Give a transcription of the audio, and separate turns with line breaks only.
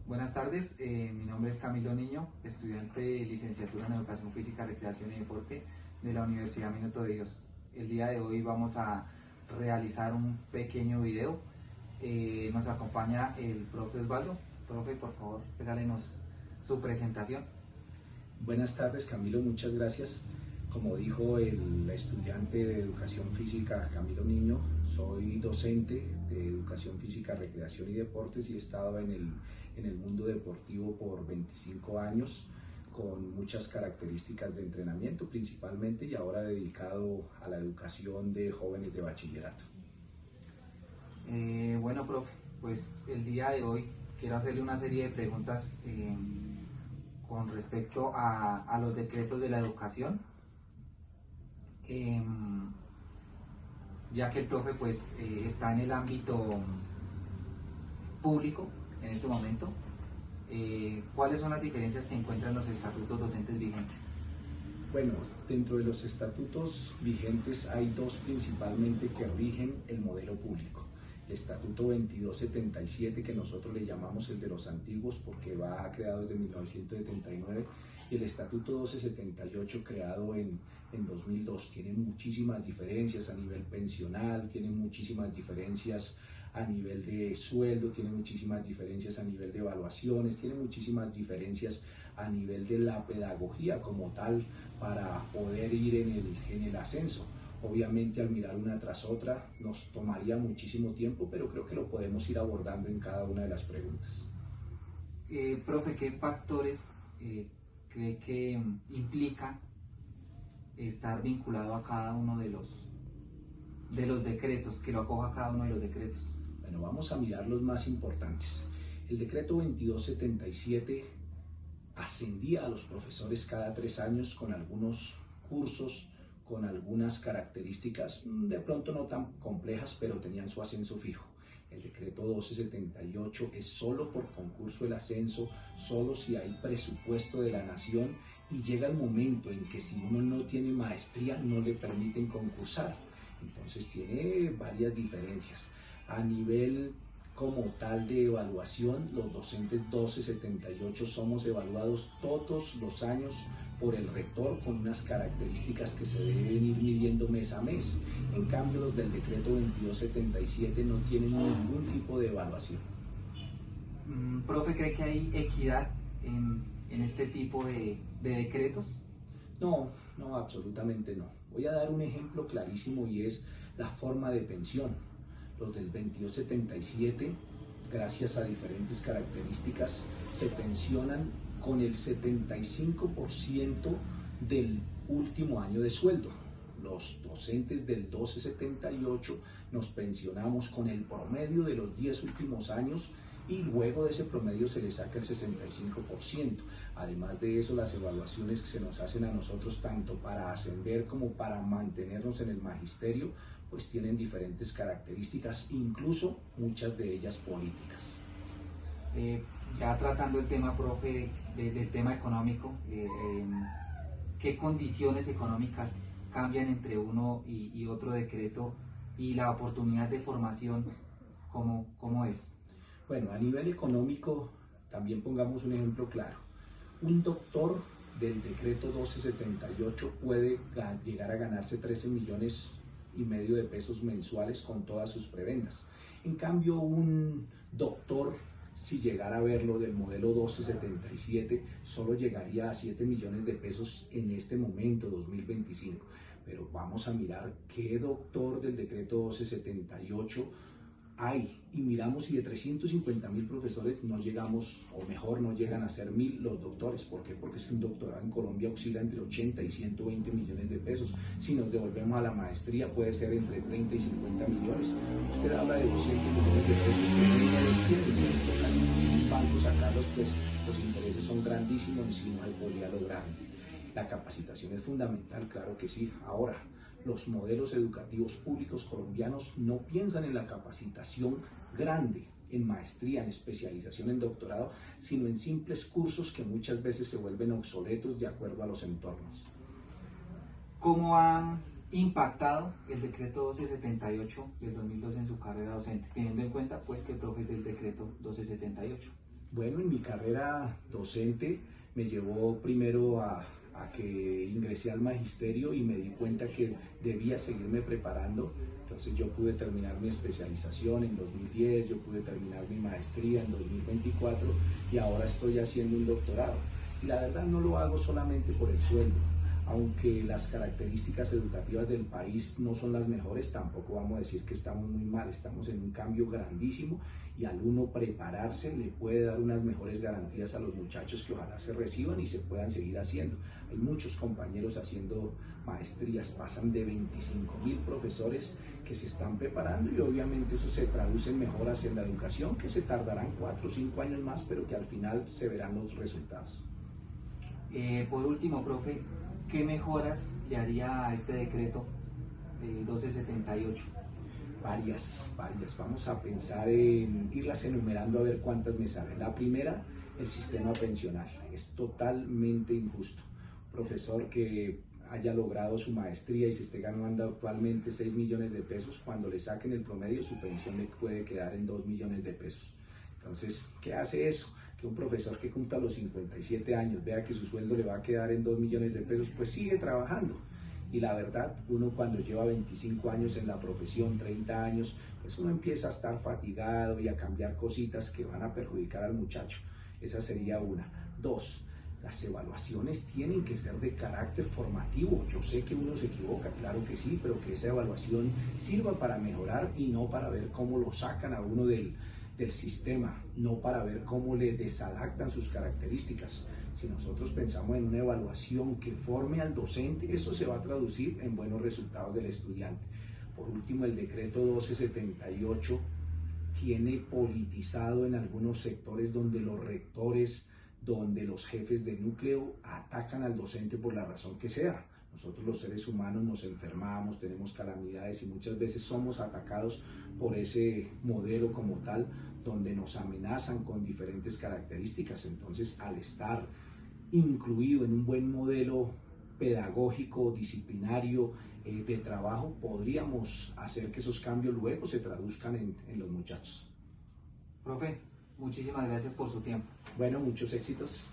Buenas tardes, mi nombre es Camilo Niño, estudiante de licenciatura en Educación Física, Recreación y Deporte de la Universidad Minuto de Dios. El día de hoy vamos a realizar un pequeño video. Nos acompaña el profe Osvaldo. Profe, por favor, regálenos su presentación.
Buenas tardes, Camilo, muchas gracias. Como dijo el estudiante de Educación Física Camilo Niño, soy docente de Educación Física, Recreación y Deportes y he estado en el mundo deportivo por 25 años con muchas características de entrenamiento principalmente y ahora dedicado a la educación de jóvenes de bachillerato.
Bueno, profe, pues el día de hoy quiero hacerle una serie de preguntas con respecto a los decretos de la educación. Ya que el profe pues está en el ámbito público en este momento, ¿cuáles son las diferencias que encuentran los estatutos docentes vigentes?
Bueno, dentro de los estatutos vigentes hay dos principalmente que rigen el modelo público. El estatuto 2277, que nosotros le llamamos el de los antiguos porque va creado desde 1979, y el estatuto 1278 creado en 2002. Tienen muchísimas diferencias a nivel pensional, tienen muchísimas diferencias a nivel de sueldo, tienen muchísimas diferencias a nivel de evaluaciones, tienen muchísimas diferencias a nivel de la pedagogía como tal para poder ir en el ascenso. Obviamente al mirar una tras otra nos tomaría muchísimo tiempo, pero creo que lo podemos ir abordando en cada una de las preguntas.
Profe, ¿qué factores cree que implica estar vinculado a cada uno de los decretos, que lo acoja a cada uno de los decretos?
Bueno, vamos a mirar los más importantes. El decreto 2277 ascendía a los profesores cada 3 años con algunos cursos, con algunas características de pronto no tan complejas, pero tenían su ascenso fijo. El decreto 1278 es solo por concurso el ascenso, solo si hay presupuesto de la nación y llega el momento en que si uno no tiene maestría no le permiten concursar. Entonces tiene varias diferencias. A nivel como tal de evaluación, los docentes 1278 somos evaluados todos los años por el rector con unas características que se deben ir midiendo mes a mes. En cambio, los del decreto 2277 no tienen ningún tipo de evaluación.
¿Profe, cree que hay equidad en este tipo de decretos?
No, absolutamente no. Voy a dar un ejemplo clarísimo y es la forma de pensión. Los del 2277, gracias a diferentes características, se pensionan con el 75% del último año de sueldo. Los docentes del 1278 nos pensionamos con el promedio de los 10 últimos años y luego de ese promedio se le saca el 65%. Además de eso, las evaluaciones que se nos hacen a nosotros, tanto para ascender como para mantenernos en el magisterio, pues tienen diferentes características, incluso muchas de ellas políticas.
Ya tratando el tema, profe, del tema económico, ¿qué condiciones económicas cambian entre uno y otro decreto y la oportunidad de formación, cómo es?
Bueno, a nivel económico, también pongamos un ejemplo claro. Un doctor del decreto 1278 puede llegar a ganarse 13,5 millones de pesos mensuales con todas sus prebendas. En cambio, un doctor, si llegara a verlo del modelo 1277, solo llegaría a 7 millones de pesos en este momento, 2025. Pero vamos a mirar qué doctor del decreto 1278 hay y miramos si de 350,000 profesores no llegamos, o mejor no llegan a ser 1,000 los doctores. ¿Por qué? Porque es que un doctorado en Colombia oscila entre 80 y 120 millones de pesos. Si nos devolvemos a la maestría puede ser entre 30 y 50 millones. Usted habla de 200 millones de pesos que no los tiene, si nos toca en un banco sacarlos, pues los intereses son grandísimos y si no se podría lograr. La capacitación es fundamental, claro que sí. Ahora, los modelos educativos públicos colombianos no piensan en la capacitación grande, en maestría, en especialización, en doctorado, sino en simples cursos que muchas veces se vuelven obsoletos de acuerdo a los entornos.
¿Cómo ha impactado el decreto 1278 del 2012 en su carrera docente, teniendo en cuenta pues que el profe es del decreto 1278?
Bueno, en mi carrera docente me llevó primero a que ingresé al magisterio y me di cuenta que debía seguirme preparando. Entonces yo pude terminar mi especialización en 2010, yo pude terminar mi maestría en 2024 y ahora estoy haciendo un doctorado. Y la verdad no lo hago solamente por el sueldo. Aunque las características educativas del país no son las mejores, tampoco vamos a decir que estamos muy mal, estamos en un cambio grandísimo y al uno prepararse le puede dar unas mejores garantías a los muchachos que ojalá se reciban y se puedan seguir haciendo. Hay muchos compañeros haciendo maestrías, pasan de 25.000 profesores que se están preparando y obviamente eso se traduce en mejoras en la educación que se tardarán 4 o 5 años más, pero que al final se verán los resultados.
Por último, profe, ¿qué mejoras le haría a este decreto 1278?
Varias. Vamos a pensar en irlas enumerando a ver cuántas me salen. La primera, el sistema pensional. Es totalmente injusto. Profesor que haya logrado su maestría y se esté ganando actualmente 6 millones de pesos, cuando le saquen el promedio, su pensión le puede quedar en 2 millones de pesos. Entonces, ¿qué hace eso? Que un profesor que cumpla los 57 años vea que su sueldo le va a quedar en 2 millones de pesos, pues sigue trabajando. Y la verdad, uno cuando lleva 25 años en la profesión, 30 años, pues uno empieza a estar fatigado y a cambiar cositas que van a perjudicar al muchacho. Esa sería una. Dos, las evaluaciones tienen que ser de carácter formativo. Yo sé que uno se equivoca, claro que sí, pero que esa evaluación sirva para mejorar y no para ver cómo lo sacan a uno del sistema, no para ver cómo le desadaptan sus características. Si nosotros pensamos en una evaluación que forme al docente, eso se va a traducir en buenos resultados del estudiante. Por último, el decreto 1278 tiene politizado en algunos sectores donde los rectores, donde los jefes de núcleo atacan al docente por la razón que sea. Nosotros los seres humanos nos enfermamos, tenemos calamidades y muchas veces somos atacados por ese modelo como tal, donde nos amenazan con diferentes características. Entonces, al estar incluido en un buen modelo pedagógico, disciplinario, de trabajo, podríamos hacer que esos cambios luego se traduzcan en los muchachos.
Profe, muchísimas gracias por su tiempo.
Bueno, muchos éxitos.